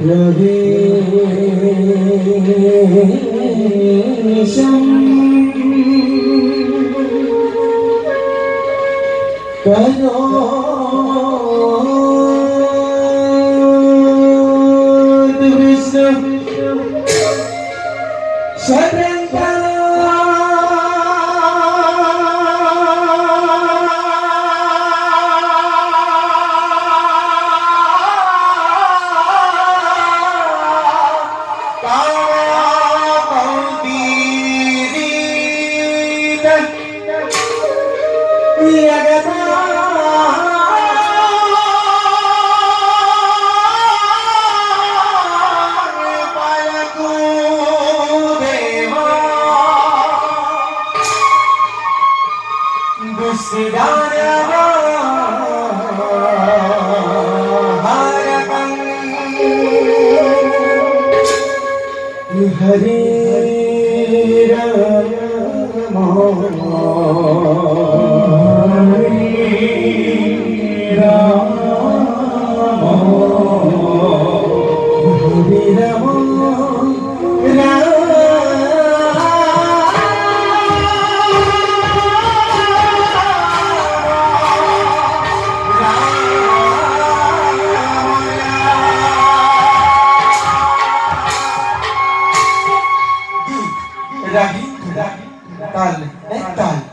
रवीशं करोद्विष्णु शतंकला हरे राम ताल ताल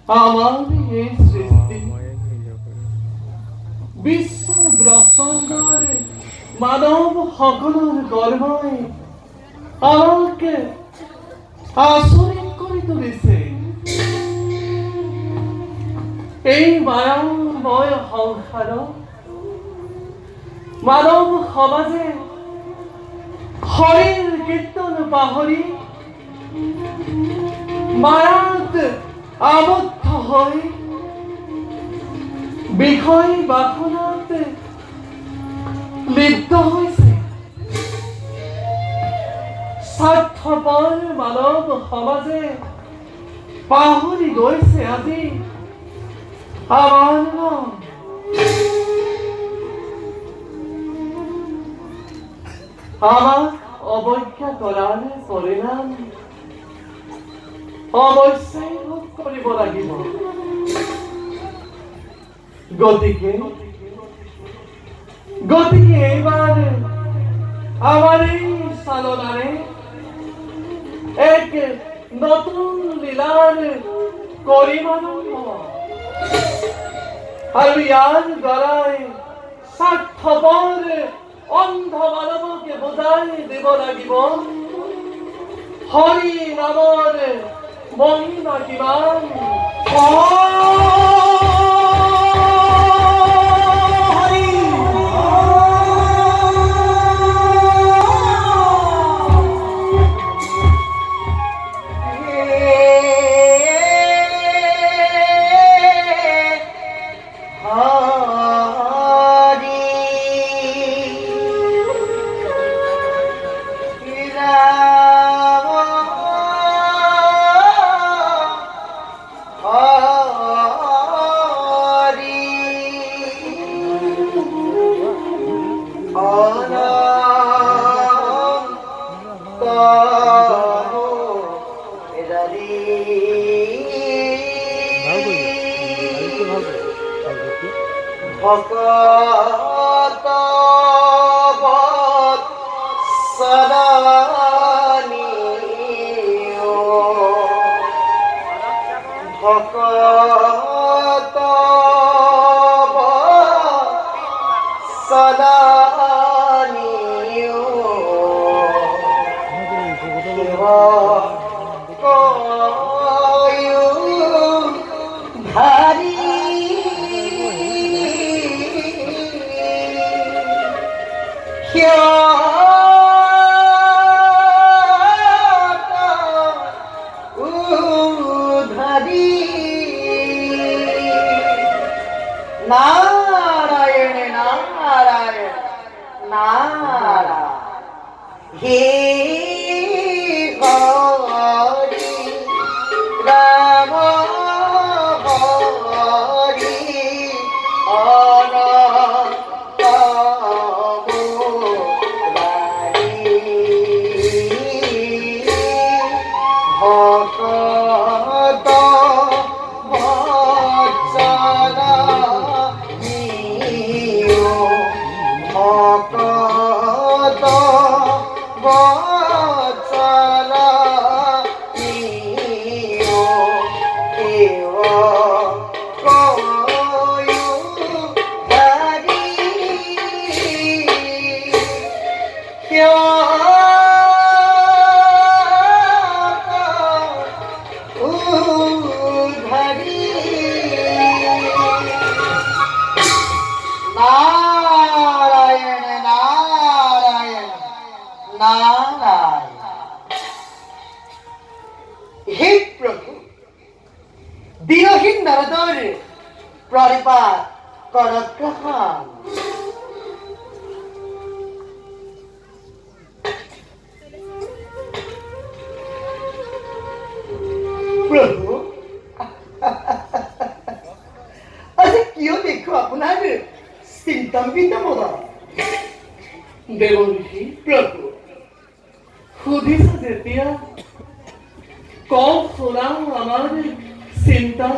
আমার এই সৃষ্টি বিশ্ব ব্রহ্মাণ্ডৰ মানৱ সকলৰ কৰ্মই আমাকে আচৰিত কৰি তুলিছে। এই মায়াময় সংসাৰত মানৱ সমাজে হৰিৰ কীৰ্তন পাহৰি মায়াত আবদ্ধ হৈ বিষয় বাসনাত লিপ্ত হৈছে। স্বাৰ্থপৰ মানৱ সমাজে পাহৰি গৈছে আজি আমাৰ নাম। আমাক অৱজ্ঞা কৰাৰ পৰিণাম অৱশ্যেই ভোগ কৰিব লাগিব। গতিকে এইবাৰ আমাৰ এই চালনাৰে এক নতুন লীলাৰ কৰিম আৰম্ভ। আৰু ইয়াৰ দ্বাৰাই স্বাৰ্থপৰ অন্ধ মানৱকে বুজাই দিব লাগিব হৰি নামৰ মহিমা কিমান। ভকত বৎসলনীয় ভকত বৎসলনীয় কয়ো ভারি নারায়ণ নারায়ণ নারায়ণ হে হরি রাম হরি ভকত বৎসলনীয় ভকত বৎসলনীয় দেৱ কয়ো ভাৰি নারায়ণ নারায়ণ নারায়ণ হে প্রভু দিনহীন নারদর প্রণিপাত করগ্রহণ। প্রভু আজি কিয় দেখো আপোনাৰ চিন্তাম্বিত মদন। দেৱ ঋষি প্ৰভু সুধিছা যেতিয়া কওঁ শুনাও আমাৰ চিন্তাৰ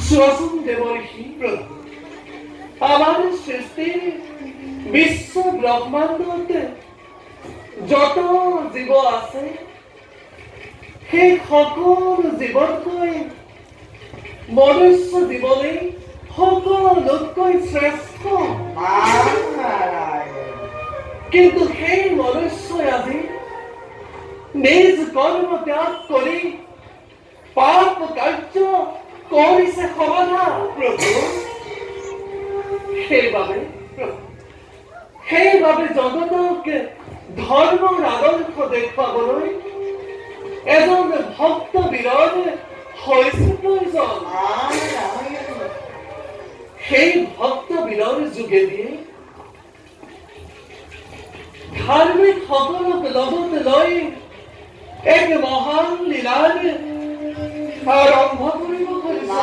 চোৱাচোন দেৱ ঋষি। প্ৰভু আমাৰ সৃষ্টিৰ বিশ্ব ব্ৰহ্মাণ্ডত যত জীৱ আছে সেই সকলো জীৱতকৈ মনুষ্য জীৱনেই সকলোতকৈ শ্ৰেষ্ঠ। নাৰায়ণ। কিন্তু সেই মনুষ্যই আজি নিজ কৰ্ম ত্যাগ কৰি পাপ কাৰ্য কৰিছে সমাধা প্ৰভু। সেইবাবে জগতক ধৰ্মৰ আদৰ্শ দেখুৱাবলৈ এজন ভক্ত বিৰদ হৈছে প্ৰয়োজন। নাৰায়ণ। সেই ভক্ত বিৰৰ যোগেদি ধাৰ্মিক সকলক লগত লৈ এক মহান লীলাৰ আৰম্ভ কৰিব খুজিছে।